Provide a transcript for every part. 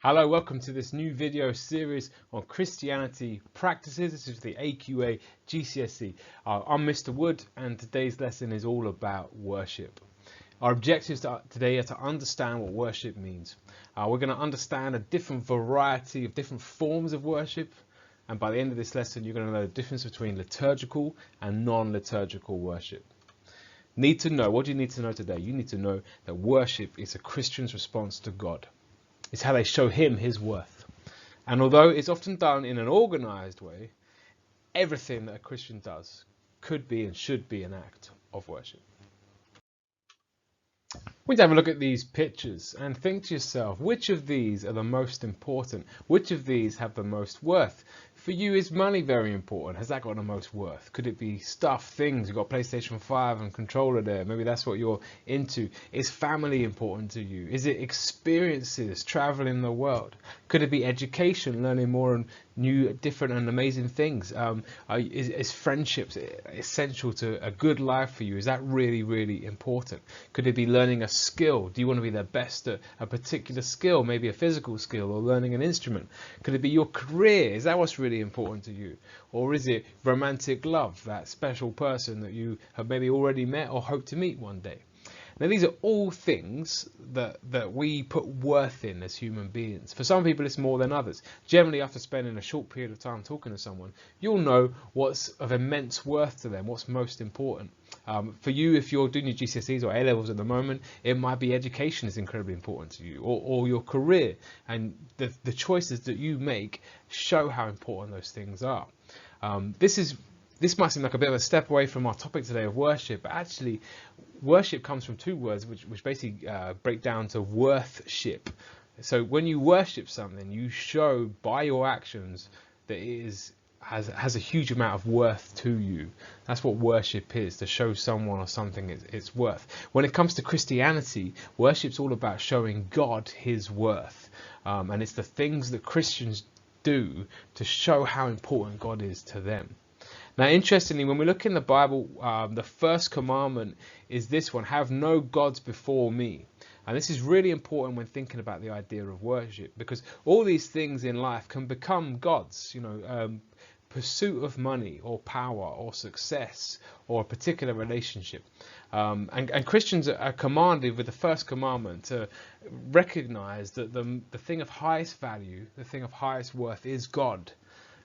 Hello, welcome to this new video series on Christianity practices. This is the AQA GCSE. I'm Mr. Wood, and today's lesson is all about worship. Our objectives today are to understand what worship means. We're going to understand a different variety of different forms of worship, and by the end of this lesson, you're going to know the difference between liturgical and non-liturgical worship. Need to know, what do you need to know today? You need to know that worship is a Christian's response to God. It's how they show him his worth. And although it's often done in an organized way, everything that a Christian does could be and should be an act of worship. We need to have a look at these pictures and think to yourself, which of these are the most important? Which of these have the most worth? For you, is money very important? Has that got the most worth? Could it be stuff, things? You've got PlayStation 5 and controller there. Maybe that's what you're into. Is family important to you? Is it experiences, traveling the world? Could it be education, learning more and new, different and amazing things? Is friendships essential to a good life for you? Is that really, really important? Could it be learning a skill? Do you want to be the best at a particular skill, maybe a physical skill, or learning an instrument? Could it be your career? Is that what's really important to you? Or is it romantic love, that special person that you have maybe already met or hope to meet one day? Now, these are all things that we put worth in as human beings. For some people, it's more than others. Generally, after spending a short period of time talking to someone, you'll know what's of immense worth to them, what's most important. For you, if you're doing your GCSEs or A-levels at the moment, it might be education is incredibly important to you, or your career. And the choices that you make show how important those things are. This might seem like a bit of a step away from our topic today of worship, but actually worship comes from two words which basically break down to worthship. So when you worship something, you show by your actions that it has a huge amount of worth to you. That's what worship is, to show someone or something its worth. When it comes to Christianity, worship's all about showing God his worth. And it's the things that Christians do to show how important God is to them. Now, interestingly, when we look in the Bible, the first commandment is this one: have no gods before me. And this is really important when thinking about the idea of worship, because all these things in life can become gods. Pursuit of money or power or success or a particular relationship. And Christians are commanded with the first commandment to recognize that the thing of highest value, the thing of highest worth is God.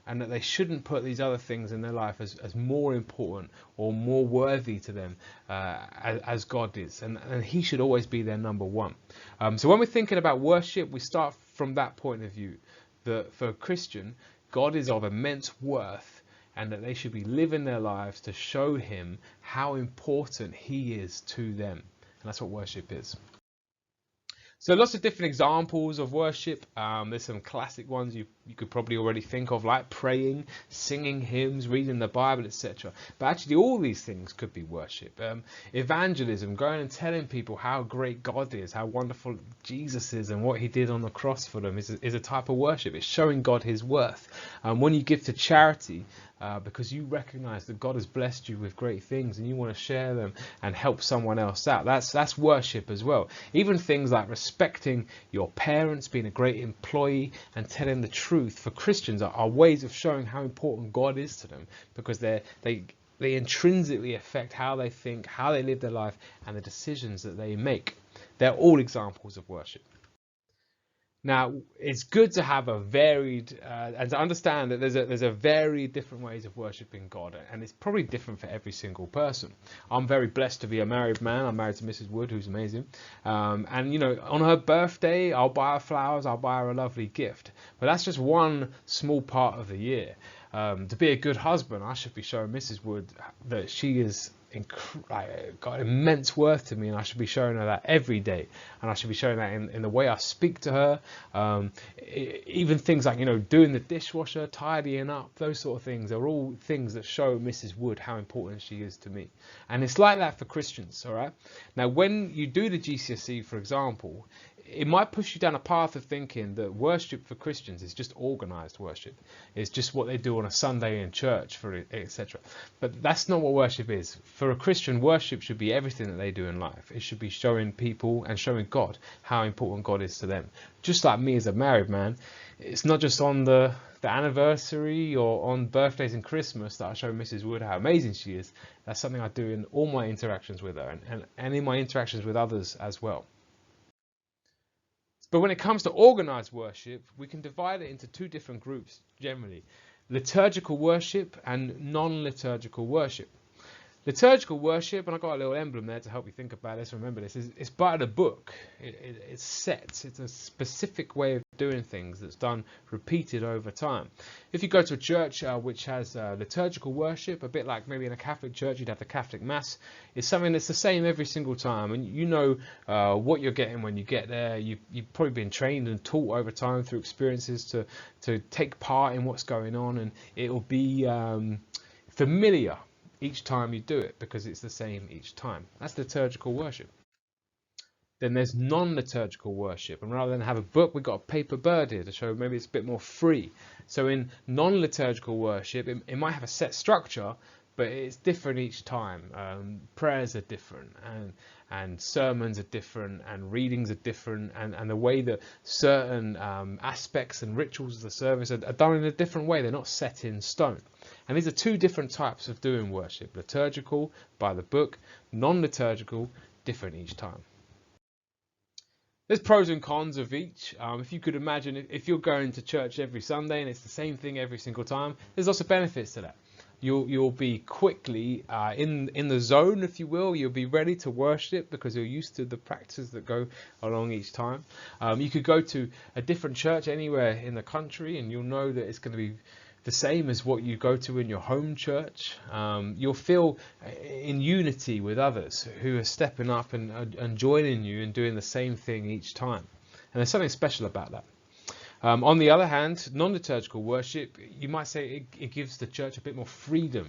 And that they shouldn't put these other things in their life as more important or more worthy to them as God is. And he should always be their number one. So when we're thinking about worship, we start from that point of view. That for a Christian, God is of immense worth, and that they should be living their lives to show him how important he is to them. And that's what worship is. So lots of different examples of worship. There's some classic ones you could probably already think of, like praying, singing hymns, reading the Bible, etc. But actually all these things could be worship. Evangelism, going and telling people how great God is, how wonderful Jesus is and what he did on the cross for them is a type of worship. It's showing God his worth. When you give to charity, because you recognize that God has blessed you with great things and you want to share them and help someone else out, that's worship as well. Even things like respecting your parents, being a great employee and telling the truth for Christians are ways of showing how important God is to them, because they intrinsically affect how they think, how they live their life and the decisions that they make. They're all examples of worship. Now, it's good to have a varied and to understand that there's a varied different ways of worshipping God, and it's probably different for every single person. I'm very blessed to be a married man. I'm married to Mrs. Wood, who's amazing. And on her birthday, I'll buy her flowers, I'll buy her a lovely gift. But that's just one small part of the year. To be a good husband, I should be showing Mrs. Wood that she is got immense worth to me, and I should be showing her that every day, and I should be showing that in the way I speak to her. Even things like doing the dishwasher, tidying up, those sort of things are all things that show Mrs. Wood how important she is to me. And it's like that for Christians. All right, now when you do the GCSE, for example, it might push you down a path of thinking that worship for Christians is just organised worship. It's just what they do on a Sunday in church, for etc. But that's not what worship is. For a Christian, worship should be everything that they do in life. It should be showing people and showing God how important God is to them. Just like me as a married man, it's not just on the anniversary or on birthdays and Christmas that I show Mrs. Wood how amazing she is. That's something I do in all my interactions with her and in my interactions with others as well. But when it comes to organised worship, we can divide it into two different groups generally: liturgical worship and non-liturgical worship. Liturgical worship, and I've got a little emblem there to help you think about this, remember this, it's by the book. It's set. It's a specific way of doing things that's done repeated over time. If you go to a church which has liturgical worship, a bit like maybe in a Catholic church you'd have the Catholic Mass, it's something that's the same every single time, and you know what you're getting when you get there. You've probably been trained and taught over time through experiences to take part in what's going on, and it'll be familiar each time you do it because it's the same each time. That's liturgical worship. Then there's non-liturgical worship, and rather than have a book, we've got a paper bird here to show maybe it's a bit more free. So in non-liturgical worship, it might have a set structure, but it's different each time. Prayers are different, and sermons are different, and readings are different, and the way that certain aspects and rituals of the service are done in a different way. They're not set in stone. And these are two different types of doing worship: liturgical, by the book; non-liturgical, different each time. There's pros and cons of each. If you could imagine, if you're going to church every Sunday and it's the same thing every single time, there's lots of benefits to that. You'll be quickly in the zone, if you will. You'll be ready to worship because you're used to the practices that go along each time. You could go to a different church anywhere in the country and you'll know that it's going to be the same as what you go to in your home church. You'll feel in unity with others who are stepping up and joining you and doing the same thing each time. And there's something special about that. On the other hand, non-liturgical worship, you might say it gives the church a bit more freedom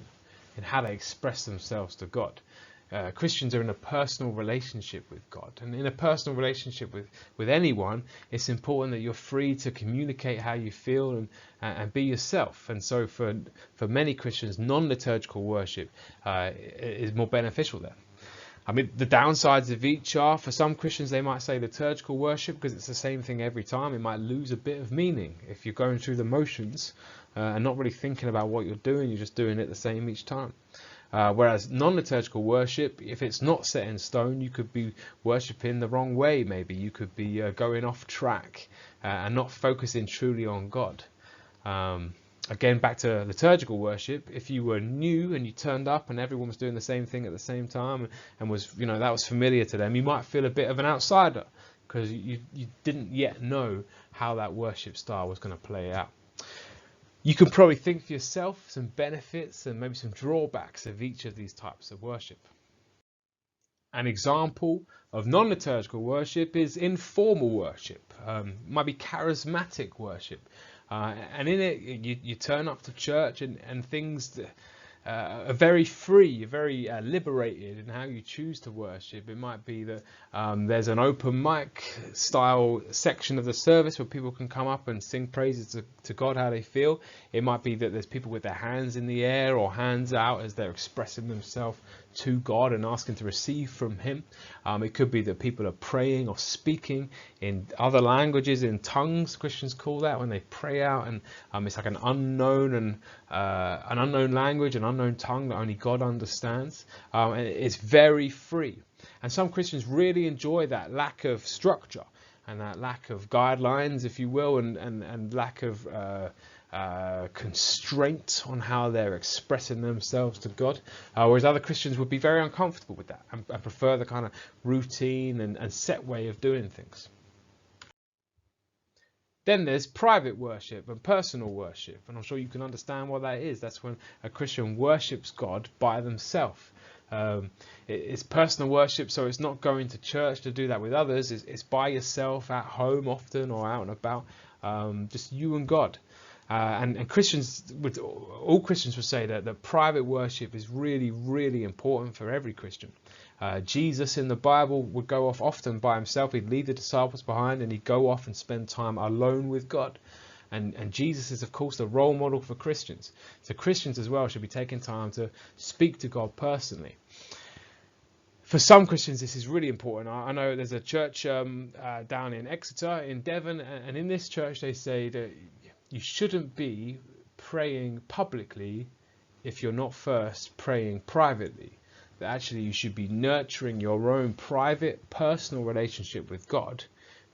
in how they express themselves to God. Christians are in a personal relationship with God, and in a personal relationship with anyone, it's important that you're free to communicate how you feel and be yourself. And so for many Christians, non-liturgical worship is more beneficial there. I mean, the downsides of each are, for some Christians, they might say liturgical worship because it's the same thing every time. It might lose a bit of meaning if you're going through the motions and not really thinking about what you're doing. You're just doing it the same each time. Whereas non-liturgical worship, if it's not set in stone, you could be worshipping the wrong way. Maybe you could be going off track and not focusing truly on God. Again, back to liturgical worship, if you were new and you turned up and everyone was doing the same thing at the same time and was, that was familiar to them, you might feel a bit of an outsider because you didn't yet know how that worship style was going to play out. You can probably think for yourself some benefits and maybe some drawbacks of each of these types of worship. An example of non-liturgical worship is informal worship. It might be charismatic worship. And in it, you turn up to church and things are very free, very liberated in how you choose to worship. It might be that there's an open mic style section of the service where people can come up and sing praises to God how they feel. It might be that there's people with their hands in the air or hands out as they're expressing themselves to God and asking to receive from Him. It could be that people are praying or speaking in other languages, in tongues. Christians call that when they pray out, and it's like an unknown language, an unknown tongue that only God understands. And it's very free. And some Christians really enjoy that lack of structure and that lack of guidelines, if you will, and lack of constraint on how they're expressing themselves to God, whereas other Christians would be very uncomfortable with that and prefer the kind of routine and set way of doing things. Then there's private worship and personal worship, and I'm sure you can understand what that is. That's when a Christian worships God by themselves. It's personal worship, so it's not going to church to do that with others. It's by yourself at home often or out and about, just you and God. And all Christians would say that private worship is really, really important for every Christian. Jesus in the Bible would go off often by himself. He'd leave the disciples behind and he'd go off and spend time alone with God. And Jesus is, of course, the role model for Christians. So Christians as well should be taking time to speak to God personally. For some Christians, this is really important. I know there's a church down in Exeter, in Devon, and in this church they say that you shouldn't be praying publicly if you're not first praying privately. That actually you should be nurturing your own private, personal relationship with God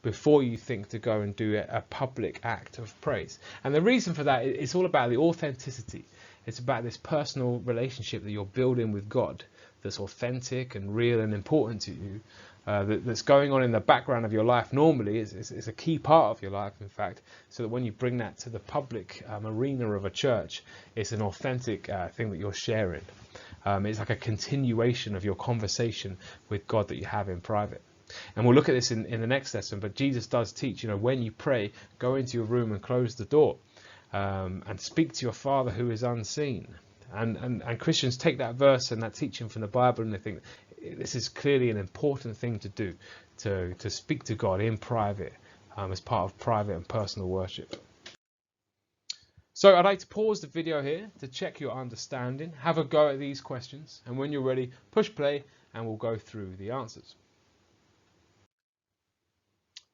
before you think to go and do a public act of praise. And the reason for that, it's all about the authenticity. It's about this personal relationship that you're building with God that's authentic and real and important to you, that's going on in the background of your life normally. It's a key part of your life, in fact, so that when you bring that to the public arena of a church, it's an authentic thing that you're sharing. It's like a continuation of your conversation with God that you have in private. And we'll look at this in the next lesson, but Jesus does teach, when you pray, go into your room and close the door, and speak to your Father who is unseen. And Christians take that verse and that teaching from the Bible and they think this is clearly an important thing to do, to speak to God in private, as part of private and personal worship. So I'd like to pause the video here to check your understanding, have a go at these questions, and when you're ready, push play and we'll go through the answers.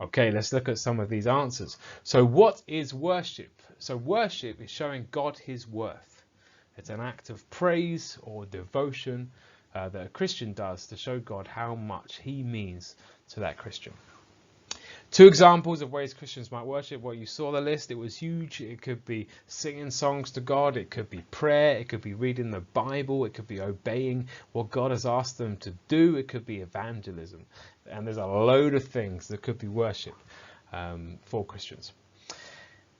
Okay, let's look at some of these answers. So what is worship? So worship is showing God his worth. It's an act of praise or devotion that a Christian does to show God how much he means to that Christian. Two examples of ways Christians might worship. Well, you saw the list, it was huge. It could be singing songs to God, it could be prayer, it could be reading the Bible, it could be obeying what God has asked them to do, it could be evangelism. And there's a load of things that could be worship for Christians.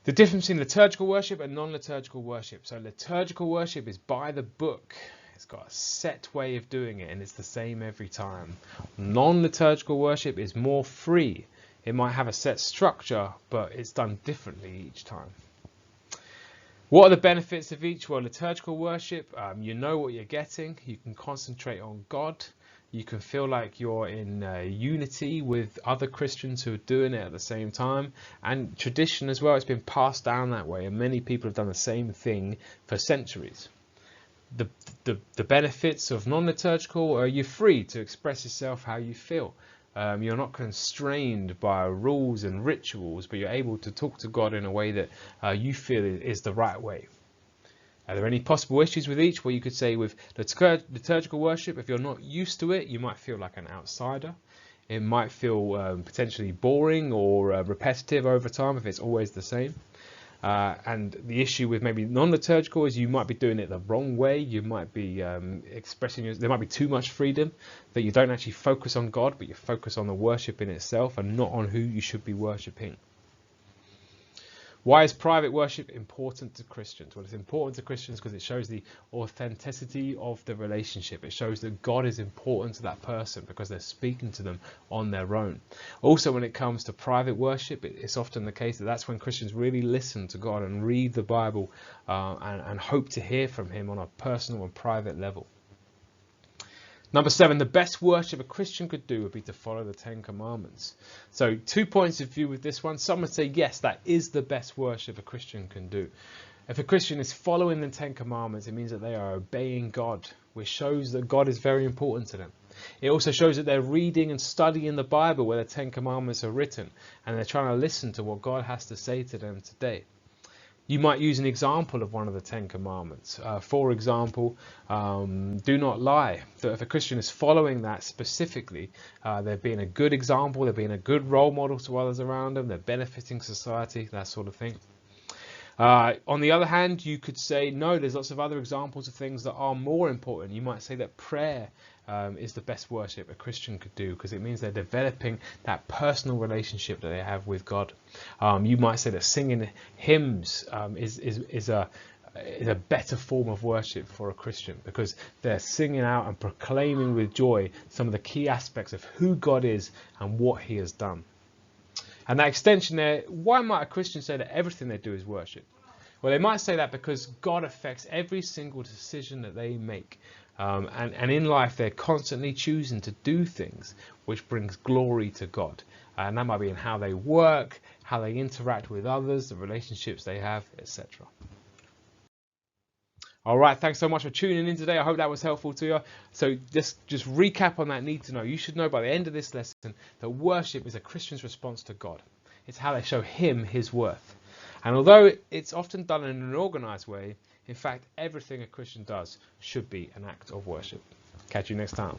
The difference between liturgical worship and non-liturgical worship. So liturgical worship is by the book. It's got a set way of doing it and it's the same every time. Non-liturgical worship is more free. It might have a set structure, but it's done differently each time. What are the benefits of each? Well, liturgical worship, you know what you're getting. You can concentrate on God. You can feel like you're in unity with other Christians who are doing it at the same time. And tradition as well, it's been passed down that way. And many people have done the same thing for centuries. The benefits of non-liturgical are you're free to express yourself how you feel. You're not constrained by rules and rituals, but you're able to talk to God in a way that you feel is the right way. Are there any possible issues with each? Well, you could say with liturgical worship, if you're not used to it, you might feel like an outsider. It might feel potentially boring or repetitive over time if it's always the same. And the issue with maybe non-liturgical is you might be doing it the wrong way. You might be there might be too much freedom, that you don't actually focus on God, but you focus on the worship in itself and not on who you should be worshipping. Why is private worship important to Christians? Well, it's important to Christians because it shows the authenticity of the relationship. It shows that God is important to that person because they're speaking to them on their own. Also, when it comes to private worship, it's often the case that that's when Christians really listen to God and read the Bible and hope to hear from him on a personal and private level. Number 7, the best worship a Christian could do would be to follow the 10 Commandments. So 2 points of view with this one. Some would say, yes, that is the best worship a Christian can do. If a Christian is following the 10 Commandments, it means that they are obeying God, which shows that God is very important to them. It also shows that they're reading and studying the Bible where the 10 Commandments are written, and they're trying to listen to what God has to say to them today. You might use an example of one of the 10 Commandments. For example, do not lie. So if a Christian is following that specifically, they're being a good example, they're being a good role model to others around them, they're benefiting society, that sort of thing. On the other hand, you could say, no, there's lots of other examples of things that are more important. You might say that prayer is the best worship a Christian could do because it means they're developing that personal relationship that they have with God. You might say that singing hymns is a better form of worship for a Christian because they're singing out and proclaiming with joy some of the key aspects of who God is and what he has done. And that extension there, why might a Christian say that everything they do is worship? Well, they might say that because God affects every single decision that they make. And in life, they're constantly choosing to do things which brings glory to God. And that might be in how they work, how they interact with others, the relationships they have, etc. All right, thanks so much for tuning in today. I hope that was helpful to you. So just recap on that need to know. You should know by the end of this lesson that worship is a Christian's response to God. It's how they show him his worth. And although it's often done in an organised way, in fact, everything a Christian does should be an act of worship. Catch you next time.